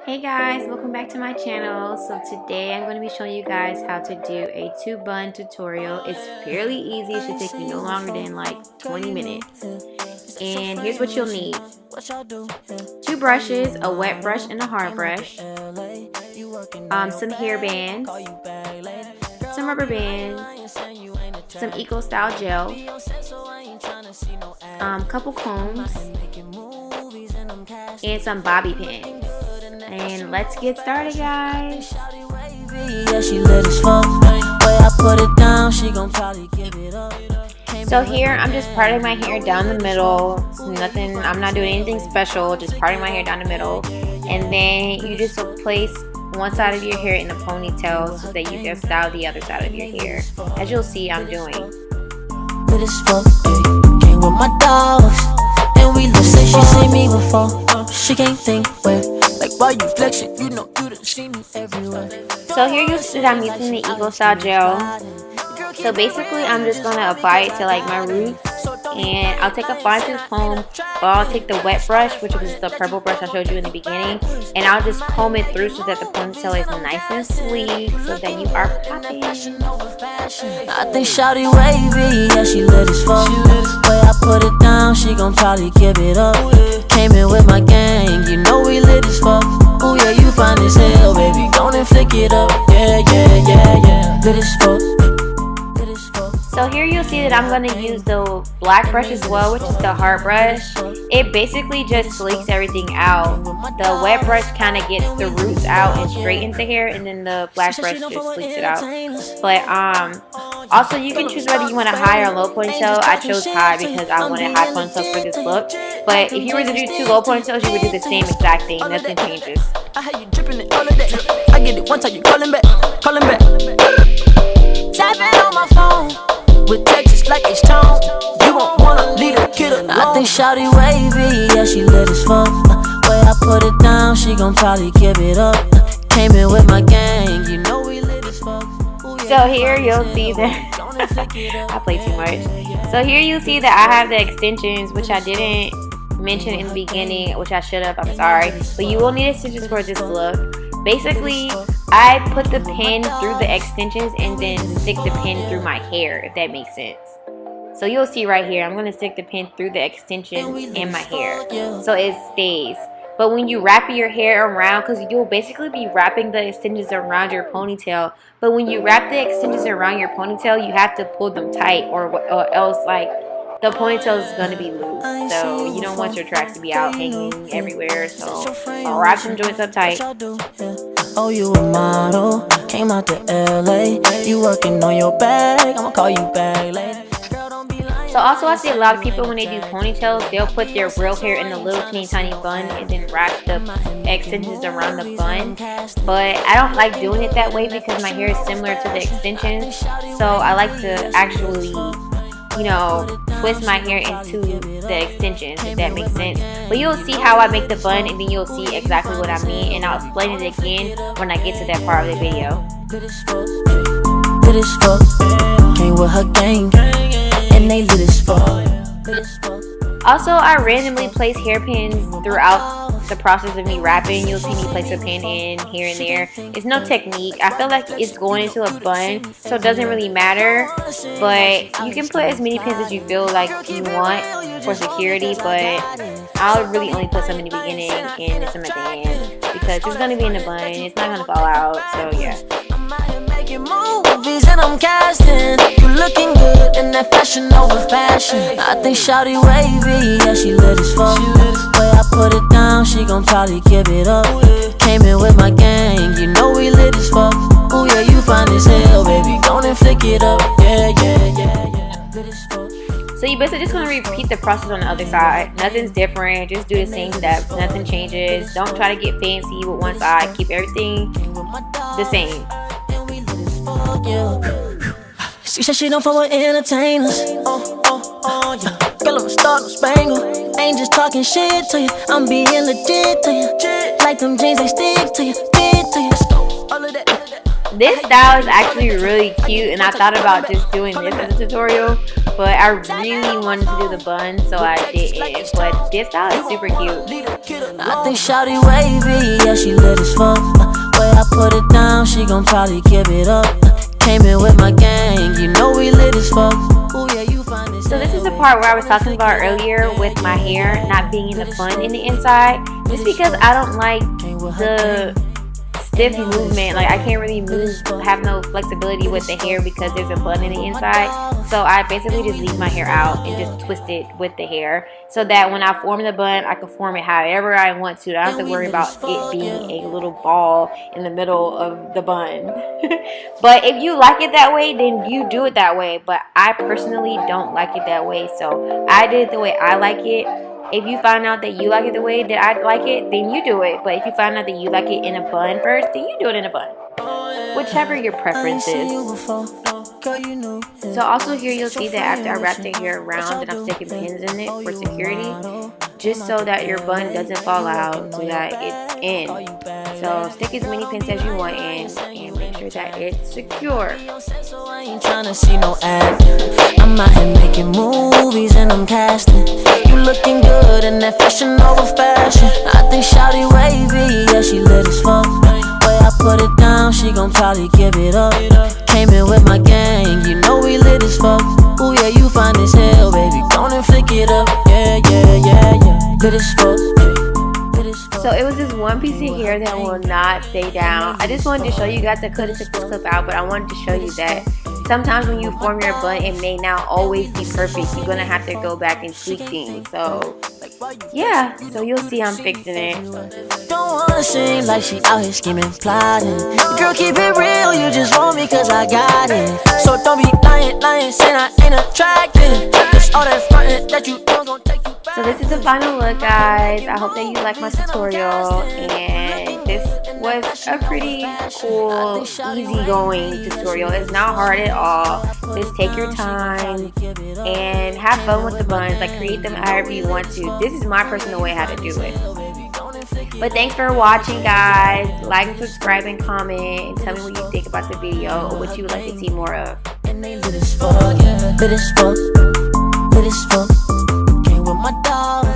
Hey guys, welcome back to my channel. So today I'm going to be showing you guys how to do a 2-bun tutorial. It's fairly easy. It should take you no longer than like 20 minutes. And here's what you'll need. 2 brushes, a wet brush and a hard brush. Some hair bands, some rubber bands, some eco style gel, couple combs, and some bobby pins. And let's get started, guys. So here I'm just parting my hair down the middle. Nothing, I'm not doing anything special, just parting my hair down the middle. And then you just place one side of your hair in a ponytail so that you can style the other side of your hair, as you'll see I'm doing. Came with my dogs, and we listen. She seen me before, she can't think where. Like why you flexing, you know you done seen me everywhere. So here you see that I'm using the Eco Style Gel. So basically I'm just gonna apply it to like my roots, and I'll take a fine tooth comb, or I'll take the wet brush, which was the purple brush I showed you in the beginning, and I'll just comb it through so that the ponytail is nice and sleek, so that you are popping. I think shawty wavy, yeah, she lit as fuck. Way I put it down, she gon' probably give it up. Came in with my gang, you know we lit as fuck. Ooh yeah, you fine as hell, baby, go and flick it up. Yeah, yeah, yeah, yeah, lit as fuck. So here you'll see that I'm going to use the black brush as well, which is the hard brush. It basically just sleeks everything out. The wet brush kind of gets the roots out and straightens the hair, and then the black brush just sleeks it out. But also you can choose whether you want a high or low ponytail. I chose high because I wanted high ponytail for this look. But if you were to do 2 low ponytails, you would do the same exact thing. Nothing changes. I had you dripping it all of that. I get it one time, you calling back, calling back. Tapping on my phone with Texas like it's tone. You won't wanna lead a kid alone. I think shawty wavy, yeah, she lit as fuck. Way I put it down, she gon' probably give it up. Came in with my gang, you know we lit as fuck. So here you'll see that I play too much. So here you'll see that I have the extensions, which I didn't mention in the beginning, which I should have, I'm sorry. But you will need extensions for this look. Basically, I put the pin through the extensions and then stick the pin through my hair, if that makes sense. So you'll see right here, I'm going to stick the pin through the extensions in my hair, so it stays. But when you wrap your hair around, because you'll basically be wrapping the extensions around your ponytail, but when you wrap the extensions around your ponytail, you have to pull them tight, or else like the ponytail is going to be loose. So you don't want your tracks to be out hanging everywhere, so I'll wrap some joints up tight. Oh, you a model, came out to LA, you working on your bag, I'ma call you back later. So also I see a lot of people when they do ponytails, they'll put their real hair in a little teeny tiny bun and then wrap the extensions around the bun. But I don't like doing it that way because my hair is similar to the extensions. So I like to actually, you know, twist my hair into the extensions, if that makes sense. But you'll see how I make the bun, and then you'll see exactly what I mean, and I'll explain it again when I get to that part of the video. Came with her gang, and they lit as fuck. Also, I randomly place hairpins throughout the process of me wrapping. You'll see me place a pin in here and there. It's no technique. I feel like it's going into a bun, so it doesn't really matter. But you can put as many pins as you feel like you want for security, but I'll really only put some in the beginning and some at the end because it's going to be in the bun. It's not going to fall out, so yeah. Movies and I'm casting. You looking good in that fashion over fashion. I think shawty wavy, yeah, she lit as fuck. Way I put it down, she gon' probably give it up. Came in with my gang, you know we lit as fuck. Ooh yeah, you fine as hell, baby, go and flick it up. Yeah, yeah, yeah, yeah, lit as fuck. So you basically just gonna repeat the process on the other side. Nothing's different, just do the same steps, nothing changes. Don't try to get fancy with one side, keep everything the same. She said she don't fuck with entertainers. Yeah. Girl, I'm a star, no spangle. Ain't just talking shit to you, I'm being legit to you. Like them jeans, they stick to you, fit to you. All of that. This style is actually really cute, and I thought about just doing this as a tutorial. but I really wanted to do the bun, so I didn't. But this style is super cute. I think shawty wavy, yeah, she lit as fuck. Way I put it down, she gon' probably give it up. Came in with my gang, you know we lit as fuck. Ooh, yeah, you find this. So this is the part where I was talking about earlier with my hair not being in the bun in the inside. Just because I don't like the stiff movement, like I can't really move, have no flexibility with the hair because there's a bun in the inside. So I basically just leave my hair out and just twist it with the hair, so that when I form the bun, I can form it however I want to. I don't have to worry about it being a little ball in the middle of the bun. But if you like it that way, then you do it that way. But I personally don't like it that way, so I did it the way I like it. If you find out that you like it the way that I like it, then you do it. But if you find out that you like it in a bun first, then you do it in a bun. Whichever your preference is. So also here you'll see that after I wrap the hair around, and I'm sticking pins in it for security, just so that your bun doesn't fall out, so that it's in. So stick as many pins as you want in, and make sure that it's secure. I ain't tryna see no ad. I'm out here making movies and I'm casting. You looking good in that fashion over fashion. I think shawty wavy, yeah, she lit as fuck. Way I put it down, she gon' probably give it up. Came in with my gang, you know we lit as fuck. Ooh, yeah, you fine as hell, baby, gonna flick it up. Yeah, yeah, yeah, yeah. Lit as fuck. So it was this one piece of hair that will not stay down. I just wanted to show you guys. I could have took this clip out, but I wanted to show you that sometimes when you form your bun, it may not always be perfect. You're gonna have to go back and tweak things. So yeah, so you'll see I'm fixing it. Don't wanna seem like she out here scheming, plotting. Girl, keep it real, you just want me cause I got it. So don't be lying, saying I ain't attractive. Cause all that frontin' that you don't gon' take you back. So this is the final look, guys. I hope that you like my tutorial, and this was a pretty cool, easygoing tutorial. It's not hard at all. Just take your time and have fun with the buns. Like, create them however you want to. This is my personal way how to do it. But thanks for watching, guys. Like and subscribe and comment, and tell me what you think about the video or what you would like to see more of. And they lit as fuck, lit as fuck, lit as fuck. Came with my dog.